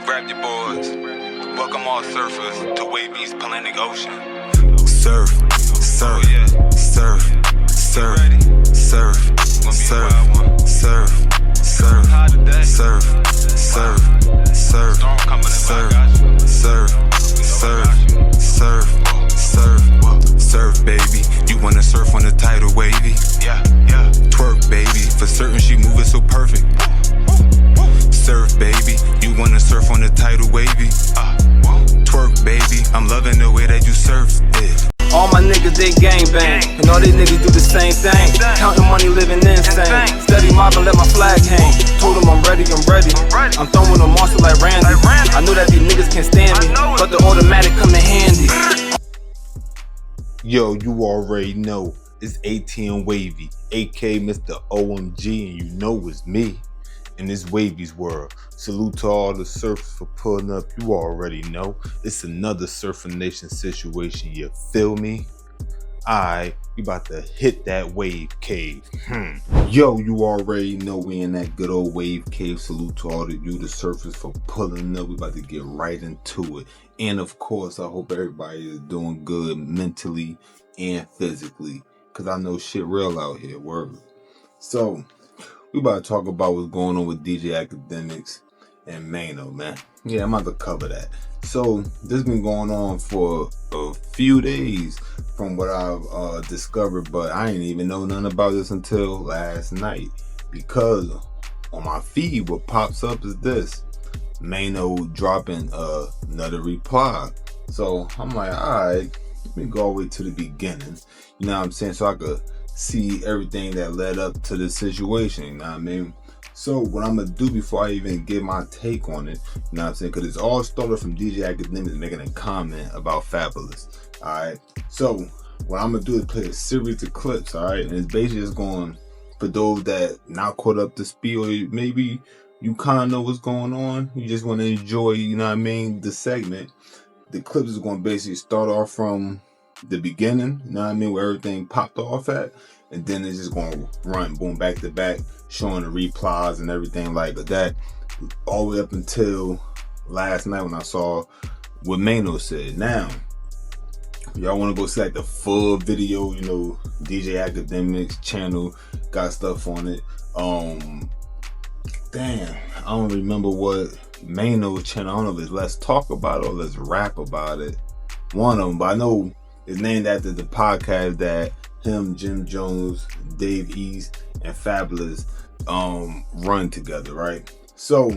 Grab your boards. Welcome all surfers to Wavvy's Atlantic Ocean. Surf, surf, surf, surf, surf, surf, surf, surf, surf, surf, surf, surf, surf, surf, surf, baby. You wanna surf on the tidal wavy? Yeah. Twerk, baby. For certain, she moving so perfect. Surf, baby. You wanna surf on the tidal wavy? Twerk, baby. I'm loving the way that you surf it. All my niggas, they gang bang, and all these niggas do the same thing. Counting money, living insane. Steady mobbing, let my flag hang. Told them I'm ready. I'm throwing them monster like Randy. I know that these niggas can't stand me, but the automatic come in handy. Yo, you already know it's ATM Wavy, aka Mr. OMG, and you know it's me in this Wavy's world. Salute to all the surfers for pulling up. You already know it's another Surfing Nation situation. You feel me? Alright, we about to hit that wave cave. Yo, you already know we in that good old wave cave. Salute to all of you, the surfers, for pulling up. We about to get right into it. And of course, I hope everybody is doing good mentally and physically, because I know shit real out here, word. So, we about to talk about what's going on with DJ Akademiks and Maino, man. Yeah, I'm about to cover that. So, this has been going on for a few days from what I've discovered, but I didn't even know nothing about this until last night, because on my feed, what pops up is this: Maino dropping another reply. So, I'm like, alright, let me go all the way to the beginning, you know what I'm saying, so I could see everything that led up to the situation, you know what I mean? So what I'm gonna do before I even give my take on it, you know what I'm saying, because it's all started from DJ Akademiks making a comment about Fabolous. Alright, so what I'm gonna do is play a series of clips, alright, and it's basically just going, for those that not caught up to speed, or maybe you kind of know what's going on, you just want to enjoy, you know what I mean, the segment. The clips is going to basically start off from the beginning, you know what I mean, where everything popped off at, and then it's just going to run boom back to back, showing the replies and everything like that, all the way up until last night when I saw what Maino said. Now, y'all want to go see like the full video, you know, DJ Akademiks channel got stuff on it. Damn, I don't remember what Maino's channel, I don't know if it's Let's Talk About It or Let's Rap About It, one of them, but I know it's named after the podcast that him, Jim Jones, Dave East, and Fabolous run together, right? So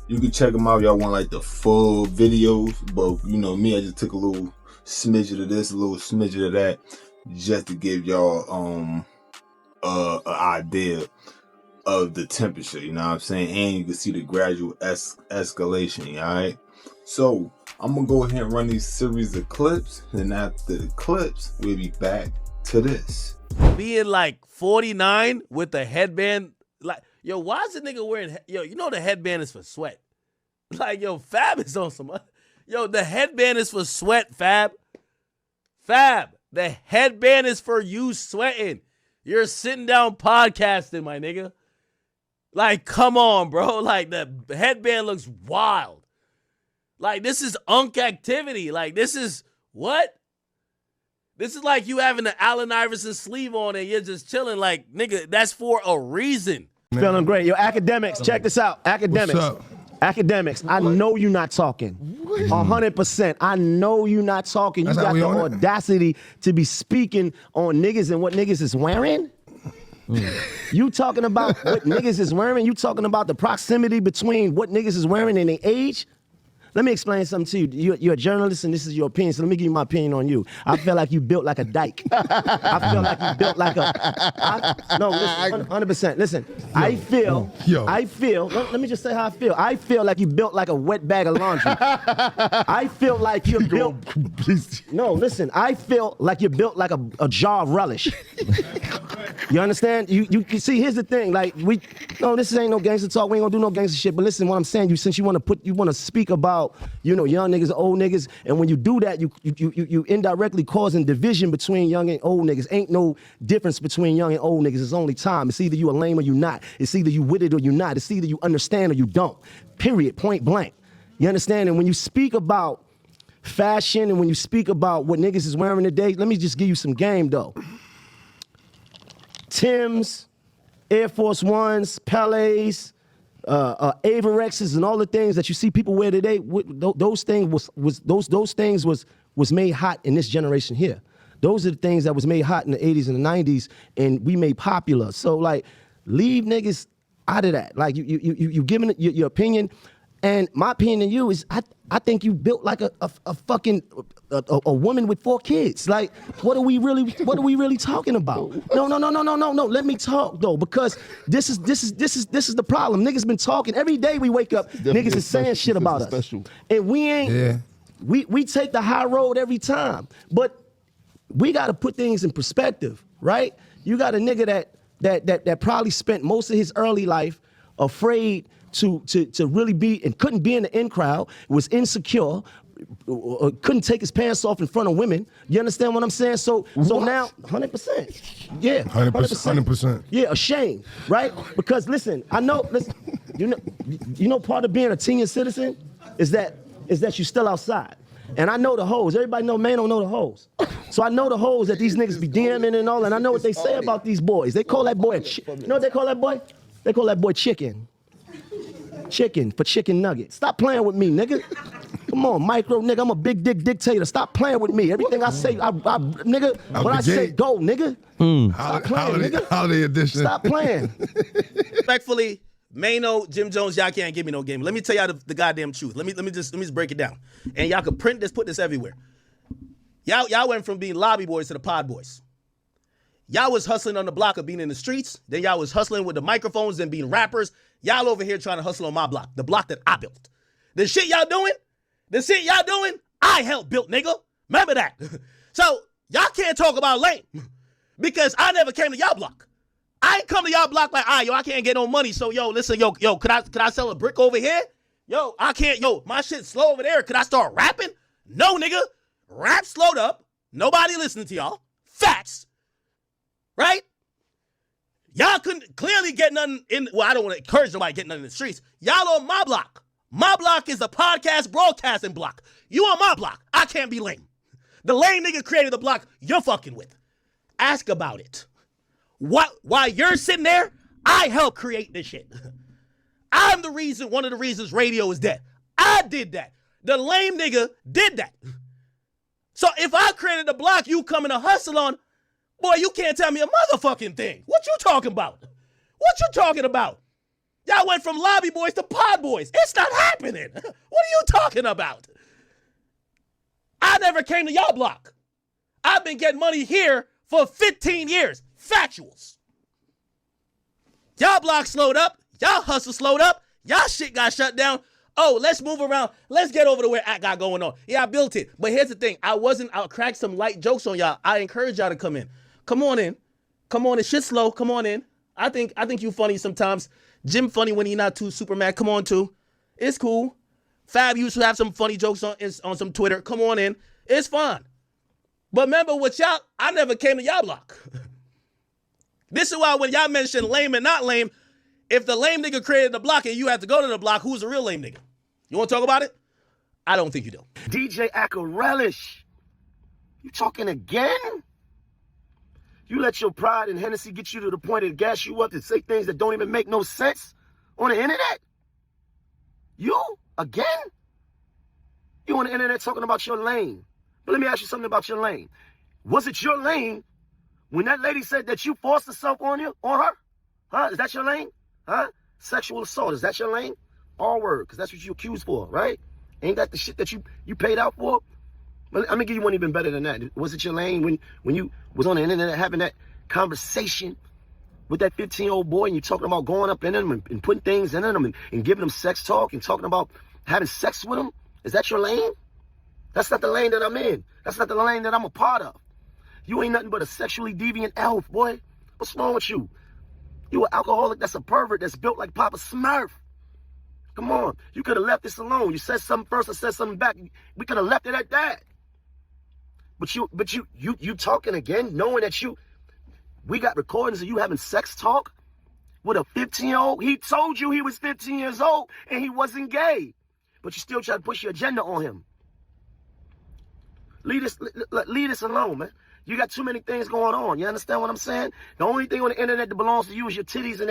you can check them out if y'all want like the full videos, but you know me, I just took a little smidget of this, a little smidget of that, just to give y'all an idea of the temperature, you know what I'm saying? And you can see the gradual escalation, alright? So I'm gonna go ahead and run these series of clips, and after the clips, we'll be back to this. Being like 49 with the headband, like, yo, why is the nigga wearing, yo, you know the headband is for sweat. Like, yo, Fab is on some, yo, the headband is for sweat, Fab. Fab, the headband is for you sweating. You're sitting down podcasting, my nigga. Like, come on, bro. Like, the headband looks wild. Like, this is unk activity. Like, this is, what? This is like you having the Allen Iverson sleeve on and you're just chilling. Like, nigga, that's for a reason. Feeling great. Yo, Akademiks, check this out. Akademiks. Akademiks, I know you're not talking. 100%. I know you're not talking. You got the audacity to be speaking on niggas and what niggas is wearing? You talking about what niggas is wearing? You talking about the proximity between what niggas is wearing and their age? Let me explain something to you. You're a journalist and this is your opinion, so let me give you my opinion on you. I feel like you built like a dyke. I feel like you built like a... no, listen, 100%. Listen, I feel, let me just say how I feel. I feel like you built like a wet bag of laundry. I feel like you're built... No, listen, I feel like you're built like a jar of relish. You understand? You see, here's the thing, like, no, this ain't no gangster talk, we ain't gonna do no gangster shit, but listen, what I'm saying, since you wanna speak about, you know, young niggas, old niggas, and when you do that, you indirectly causing division between young and old niggas. Ain't no difference between young and old niggas. It's only time. It's either you a lame or you not. It's either you with it or you not. It's either you understand or you don't. Period. Point blank. You understand? And when you speak about fashion and when you speak about what niggas is wearing today, let me just give you some game though. Timbs, Air Force Ones, Pelés, Avirexes, and all the things that you see people wear today, those things was made hot in this generation here. Those are the things that was made hot in the 80s and the 90s, and we made popular. So like, leave niggas out of that. Like you giving it your opinion, and my opinion to you is I think you built like a fucking woman with 4 kids. Like, what are we really talking about? No. Let me talk though, because this is the problem. Niggas been talking every day. We wake up, niggas is saying shit about us, and we ain't. Yeah. We take the high road every time, but we got to put things in perspective, right? You got a nigga that probably spent most of his early life afraid to really be and couldn't be in the in crowd, was insecure, couldn't take his pants off in front of women. You understand what I'm saying? So now 100%. Yeah, 100%. Yeah, ashamed, right? Because listen, you know part of being a senior citizen is that you still outside. And I know the hoes. Everybody know Maino know the hoes. So I know the hoes that these niggas be DMing and all, and I know what they say about these boys. They call that boy you know what they call that boy? They call that boy chicken. Chicken for chicken nugget. Stop playing with me, nigga. Come on, micro nigga. I'm a big dick dictator. Stop playing with me. Everything I say, nigga, when I say go, nigga. Stop playing, nigga. Holiday edition. Stop playing. Respectfully, Maino, Jim Jones, y'all can't give me no game. Let me tell y'all the goddamn truth. Let me just break it down. And y'all can print this, put this everywhere. Y'all went from being lobby boys to the pod boys. Y'all was hustling on the block of being in the streets. Then y'all was hustling with the microphones and being rappers. Y'all over here trying to hustle on my block, the block that I built. The shit y'all doing, I helped build, nigga. Remember that. So y'all can't talk about lame because I never came to y'all block. I ain't come to y'all block like, I can't get no money. So listen, could I sell a brick over here? I can't, my shit's slow over there. Could I start rapping? No, nigga. Rap slowed up. Nobody listening to y'all. Facts. Right? Y'all couldn't clearly get nothing I don't want to encourage nobody to get nothing in the streets. Y'all on my block. My block is the podcast broadcasting block. You on my block. I can't be lame. The lame nigga created the block you're fucking with. Ask about it. While you're sitting there, I helped create this shit. I'm one of the reasons radio is dead. I did that. The lame nigga did that. So if I created the block you coming to hustle on, boy, you can't tell me a motherfucking thing. What you talking about? Y'all went from lobby boys to pod boys. It's not happening. What are you talking about? I never came to y'all block. I've been getting money here for 15 years. Factuals. Y'all block slowed up. Y'all hustle slowed up. Y'all shit got shut down. Oh, let's move around. Let's get over to where I got going on. Yeah, I built it. But here's the thing. I'll crack some light jokes on y'all. I encourage y'all to come in. Come on in. It's shit slow. Come on in. I think you funny sometimes. Jim funny when he not too super mad. Come on too. It's cool. Fab used to have some funny jokes on some Twitter. Come on in. It's fine. But remember I never came to y'all block. This is why when y'all mention lame and not lame, if the lame nigga created the block and you have to go to the block, who's the real lame nigga? You want to talk about it? I don't think you do. DJ Akademiks, you talking again? You let your pride and Hennessy get you to the point to gas you up to say things that don't even make no sense on the internet? You? Again? You on the internet talking about your lane. But let me ask you something about your lane. Was it your lane when that lady said that you forced herself on her? Huh? Is that your lane? Huh? Sexual assault, is that your lane? All word, because that's what you accused for, right? Ain't that the shit that you paid out for? But I'm going to give you one even better than that. Was it your lane when you was on the internet having that conversation with that 15-year-old boy and you talking about going up in him and putting things in him and giving him sex talk and talking about having sex with him? Is that your lane? That's not the lane that I'm in. That's not the lane that I'm a part of. You ain't nothing but a sexually deviant elf, boy. What's wrong with you? You an alcoholic that's a pervert that's built like Papa Smurf. Come on. You could have left this alone. You said something first, I said something back. We could have left it at that. But you talking again, knowing that we got recordings of you having sex talk with a 15-year-old. He told you he was 15 years old and he wasn't gay. but you still try to push your agenda on him. Leave us alone, man. You got too many things going on. You understand what I'm saying? The only thing on the internet that belongs to you is your titties and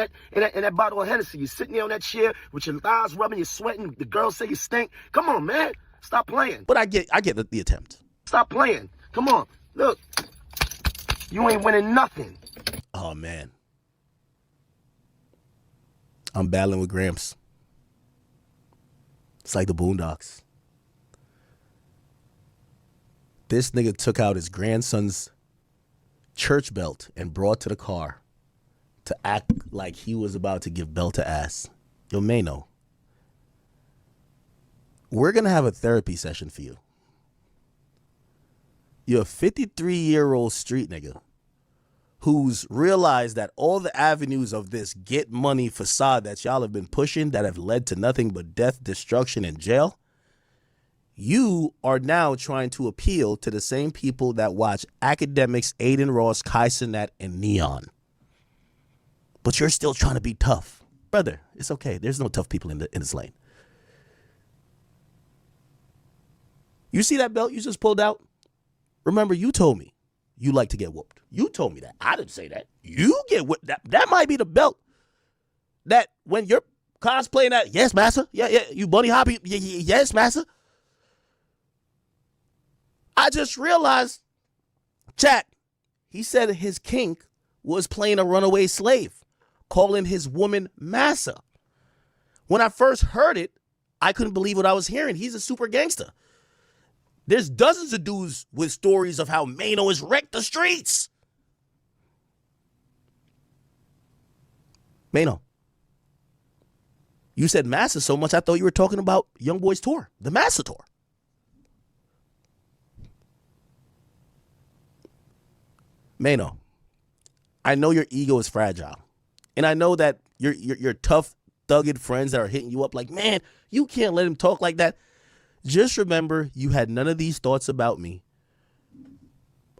that bottle of Hennessy. You're sitting there on that chair with your thighs rubbing, you're sweating. The girls say you stink. Come on, man. Stop playing. But I get the attempt. Stop playing. Come on. Look. You ain't winning nothing. Oh, man. I'm battling with Gramps. It's like the Boondocks. This nigga took out his grandson's church belt and brought to the car to act like he was about to give belt to ass. Yo, Maino, we're going to have a therapy session for you. You're a 53-year-old street nigga who's realized that all the avenues of this get money facade that y'all have been pushing that have led to nothing but death, destruction, and jail, you are now trying to appeal to the same people that watch Akademiks, Aiden Ross, Kai Cenat, and Neon. But you're still trying to be tough. Brother, it's okay. There's no tough people in this lane. You see that belt you just pulled out? Remember, you told me you like to get whooped. You told me that. I didn't say that. You get whooped. That might be the belt that when you're cosplaying that, yes, master. Yeah, you bunny hopping. Yes, master. I just realized, chat, he said his kink was playing a runaway slave, calling his woman massa. When I first heard it, I couldn't believe what I was hearing. He's a super gangster. There's dozens of dudes with stories of how Maino has wrecked the streets. Maino, you said massa so much I thought you were talking about Young Boy's tour, the Massa tour. Maino, I know your ego is fragile. And I know that your tough, thugged friends that are hitting you up like, man, you can't let him talk like that. Just remember, you had none of these thoughts about me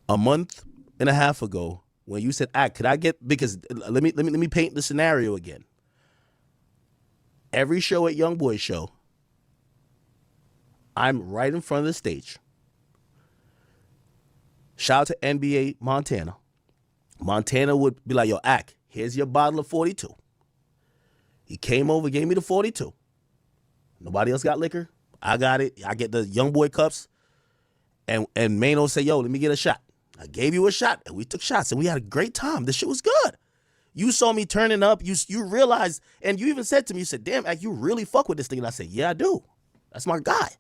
a month and a half ago when you said, could I get, because let me paint the scenario again. Every show at Young Boy's show, I'm right in front of the stage. Shout out to NBA Montana. Montana would be like, yo, here's your bottle of 42. He came over, gave me the 42. Nobody else got liquor. I got it. I get the Young Boy cups. And Maino said, yo, let me get a shot. I gave you a shot, and we took shots, and we had a great time. This shit was good. You saw me turning up. You realized, and you even said to me, you said, damn, you really fuck with this thing. And I said, yeah, I do. That's my guy.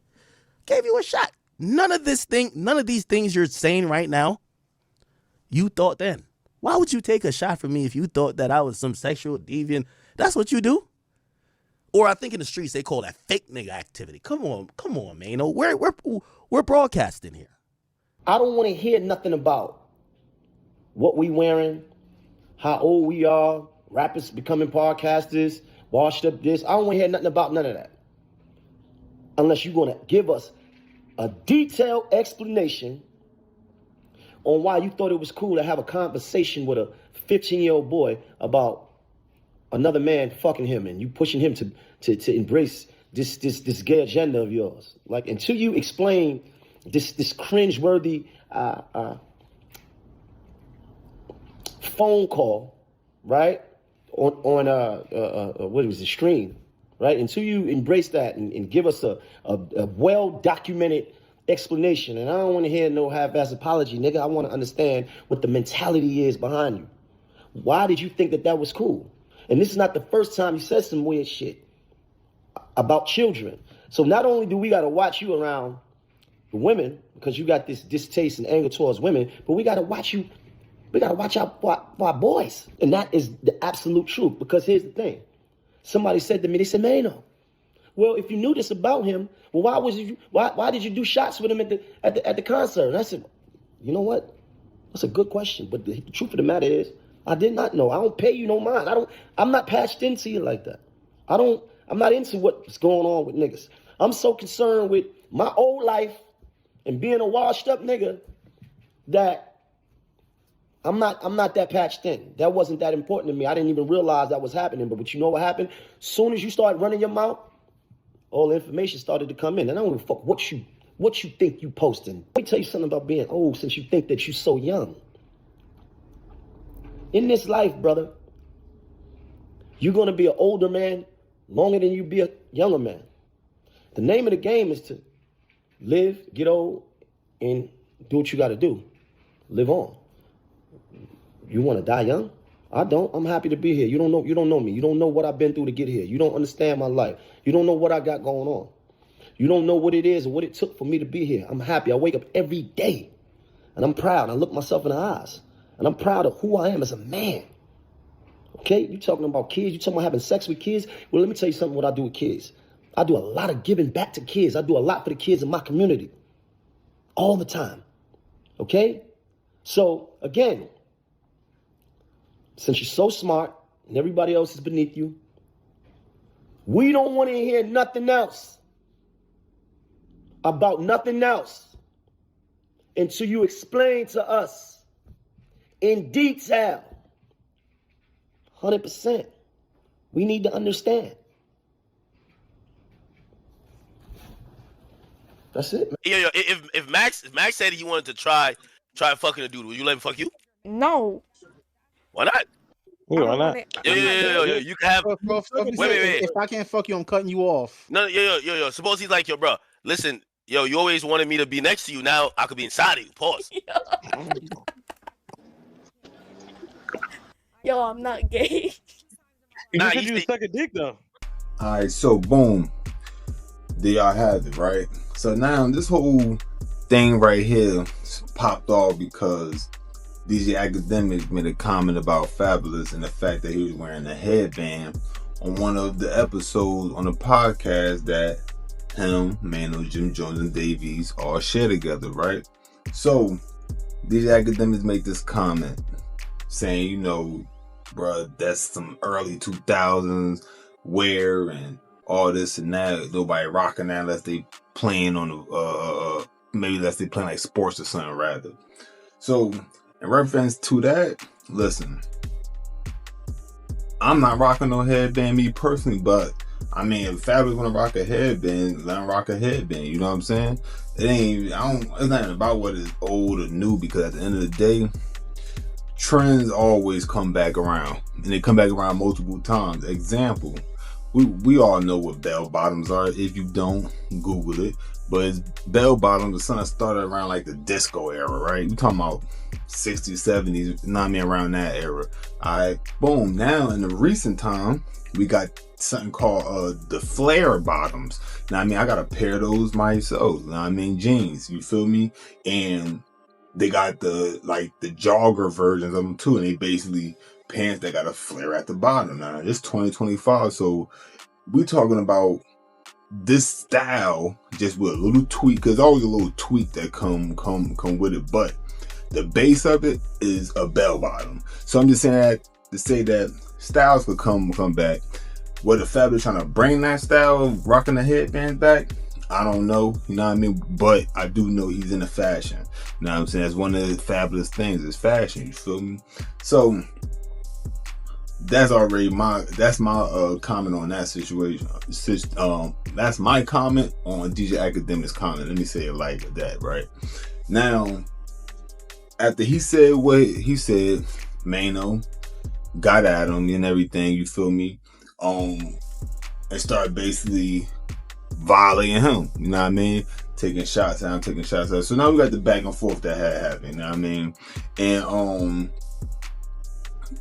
Gave you a shot. None of these things you're saying right now, you thought then. Why would you take a shot from me if you thought that I was some sexual deviant? That's what you do. Or I think in the streets they call that fake nigga activity. Come on, man. We're broadcasting here. I don't want to hear nothing about what we wearing, how old we are, rappers becoming podcasters, washed up this. I don't want to hear nothing about none of that. Unless you're going to give us a detailed explanation on why you thought it was cool to have a conversation with a 15-year-old boy about another man fucking him and you pushing him to embrace this gay agenda of yours. Like, until you explain this cringe-worthy phone call, right, on what was the stream, right? Until you embrace that and give us a well-documented explanation. And I don't want to hear no half-ass apology, nigga. I want to understand what the mentality is behind you. Why did you think that was cool? And this is not the first time you said some weird shit about children. So not only do we got to watch you around the women, because you got this distaste and anger towards women, but we got to watch you. We got to watch out for our boys. And that is the absolute truth. Because here's the thing. Somebody said to me, they said, Maino, well, if you knew this about him, well, why did you do shots with him at the concert? And I said, you know what? That's a good question. But the truth of the matter is, I did not know. I don't pay you no mind. I'm not patched into you like that. I'm not into what's going on with niggas. I'm so concerned with my old life and being a washed up nigga that I'm not that patched in. That wasn't that important to me. I didn't even realize that was happening. But you know what happened? As soon as you start running your mouth all the information started to come in. And I don't give a fuck what you think you posting. Let me tell you something about being old since you think that you're so young. In this life, brother, you're going to be an older man longer than you be a younger man. The name of the game is to live, get old, and do what you got to do. Live on. You want to die young? I don't. I'm happy to be here. You don't know me. You don't know what I've been through to get here. You don't understand my life. You don't know what I got going on. You don't know what it is or what it took for me to be here. I'm happy. I wake up every day and I'm proud. I look myself in the eyes and I'm proud of who I am as a man. Okay? You talking about kids? You talking about having sex with kids? Well, let me tell you something what I do with kids. I do a lot of giving back to kids. I do a lot for the kids in my community all the time. Okay? So, again, since you're so smart and everybody else is beneath you, we don't want to hear nothing else about nothing else until you explain to us in detail, 100%. We need to understand. That's it, man. Yo, if Max said he wanted to try fucking a dude, would you let him fuck you? No. Why not? Yeah, why not? Yo, you can have. Wait. If I can't fuck you, I'm cutting you off. No, yo. Suppose he's like, yo, bro. Listen, yo, you always wanted me to be next to you. Now I could be inside of you. Pause. Yo, I'm not gay. You said you suck a dick though. All right, so boom, there y'all have it, right? So now this whole thing right here popped off because DJ Akademiks made a comment about Fabolous and the fact that he was wearing a headband on one of the episodes on the podcast that him, Maino, Jim Jones, and Davies all share together, right? So DJ Akademiks make this comment saying, you know, bruh, that's some early 2000s wear and all this and that. Nobody rocking that unless they playing on the maybe unless they playing like sports or something rather. So in reference to that, listen, I'm not rocking no headband me personally, but I mean, if Fabolous wanna rock a headband, let him rock a headband. You know what I'm saying? It's not about what is old or new, because at the end of the day, trends always come back around, and they come back around multiple times. Example, we all know what bell bottoms are. If you don't, Google it. But bell bottoms, the something started around like the disco era, right? You talking about 60s, 70s, not me around that era. Alright, boom. Now in the recent time, we got something called the flare bottoms. Now I mean, I got a pair of those myself. Now I mean, jeans. You feel me? And they got the jogger versions of them too, and they basically pants that got a flare at the bottom. Now it's 2025, so we talking about this style just with a little tweak, because always a little tweak that come with it, but the base of it is a bell bottom. So I'm just saying that to say that styles could come back. Whether Fabolous trying to bring that style of rocking the headband back, I don't know, you know what I mean? But I do know he's into fashion. You know what I'm saying? That's one of the Fabolous things is fashion, you feel me? So that's my comment on that situation. That's my comment on DJ Akademiks' comment. Let me say it like that, right? Now, after he said what he said, Maino got at him and everything, you feel me? And started basically violating him, you know what I mean? Taking shots out. So now we got the back and forth that had happened, you know what I mean? And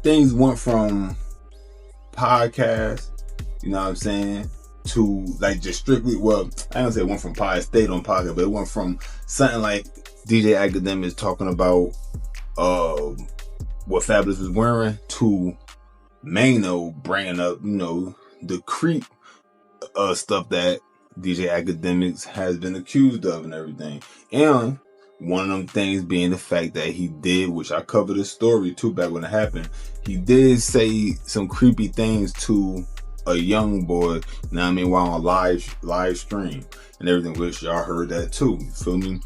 things went from podcast, you know what I'm saying, to like just strictly, well, I don't say it went from pod, stayed on podcast, but it went from something like DJ Akademiks talking about what Fabolous was wearing to Maino bringing up, you know, the creep stuff that DJ Akademiks has been accused of and everything. And one of them things being the fact that he did, which I covered this story too back when it happened, he did say some creepy things to a young boy, you know what I mean, while on live stream and everything, which y'all heard that too, you feel me?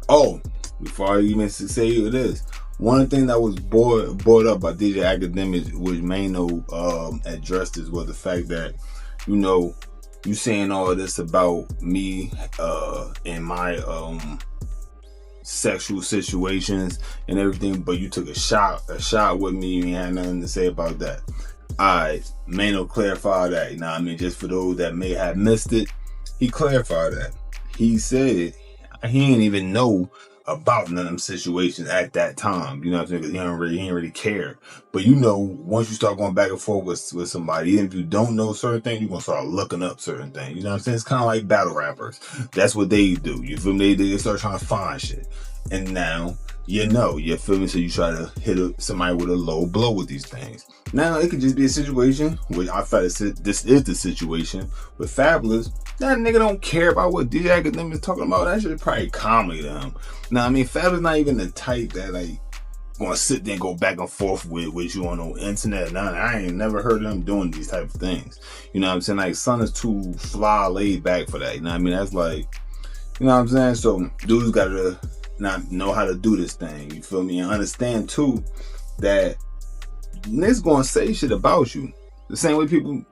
Oh, before I even say this, one thing that was brought up by DJ Akademiks, which Maino addressed, was the fact that, you know, you saying all of this about me and my sexual situations and everything, but you took a shot with me. You ain't had nothing to say about that. Alright, Maino clarified that. You know what I mean? Just for those that may have missed it, he clarified that. He said he didn't even know about none of them situations at that time. You know what I'm saying? Because he didn't really care. But you know, once you start going back and forth with somebody, even if you don't know certain things, you're going to start looking up certain things. You know what I'm saying? It's kind of like battle rappers. That's what they do. You feel me? They start trying to find shit. And now, you know, you feel me? So you try to hit somebody with a low blow with these things. Now, it could just be a situation, which I felt this is the situation with Fabolous. That nigga don't care about what DJ Akademiks is talking about. That shit is probably comedy to him. Now, I mean, Fabolous not even the type that, like, gonna sit there and go back and forth with you on the internet. Now, I ain't never heard of him doing these type of things. You know what I'm saying? Like, son is too fly laid back for that. You know what I mean? That's like, you know what I'm saying? So, dudes gotta not know how to do this thing. You feel me? And understand, too, that niggas gonna say shit about you. The same way people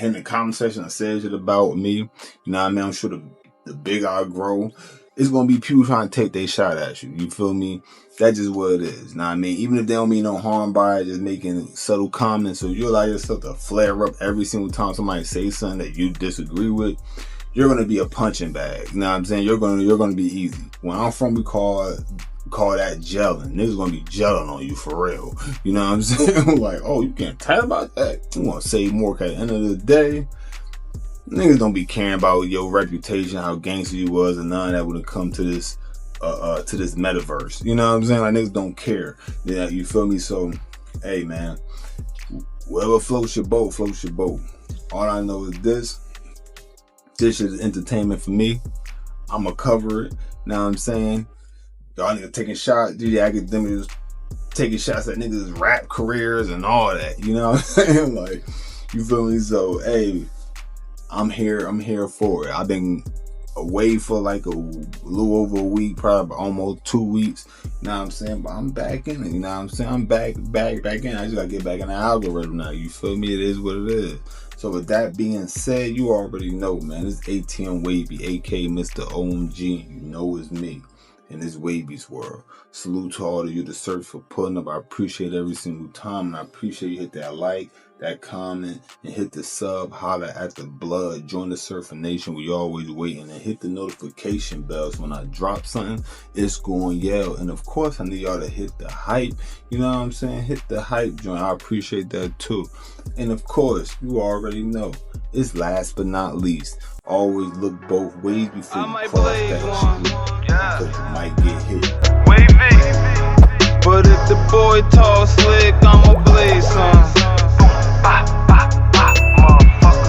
in the comment section that said shit about me. You know what I mean? I'm sure the bigger I grow, it's gonna be people trying to take their shot at you. You feel me? That's just what it is. Know what I mean? Even if they don't mean no harm by it, just making subtle comments, so you allow yourself to flare up every single time somebody says something that you disagree with, you're gonna be a punching bag. You know what I'm saying? You're gonna be easy. When I'm from, we call that gelling. Niggas gonna be gelling on you for real. You know what I'm saying? Like, oh, you can't tell about that. You wanna say more, cause at the end of the day, niggas don't be caring about your reputation, how gangster you was, and none of that when it come to this metaverse. You know what I'm saying? Like, niggas don't care. Yeah, you feel me? So, hey man, whatever floats your boat, floats your boat. All I know is this is entertainment for me. I'ma cover it. Know what I'm saying? Y'all niggas taking shots. DJ Akademiks taking shots at niggas' rap careers and all that. You know what I'm saying? Like, you feel me? So, hey, I'm here for it. I've been away for like a little over a week, probably almost 2 weeks. You know what I'm saying? But I'm back in it. You know what I'm saying? I'm back in. I just gotta get back in the algorithm now. You feel me? It is what it is. So with that being said, you already know, man. It's ATM Wavvy, aka Mr. OMG. You know it's me. In this Wavvy's world. Salute to all of you to search for putting up. I appreciate every single time, and I appreciate you hit that like, that comment, and hit the sub, holler at the blood, join the Surfer Nation. We always waiting, and hit the notification bells when I drop something. It's going yell. And of course, I need y'all to hit the hype. You know what I'm saying? Hit the hype joint. I appreciate that too. And of course, you already know, it's last but not least, always look both ways before you cross that street, because you might get hit. Wavvy. But if the boy tall, slim,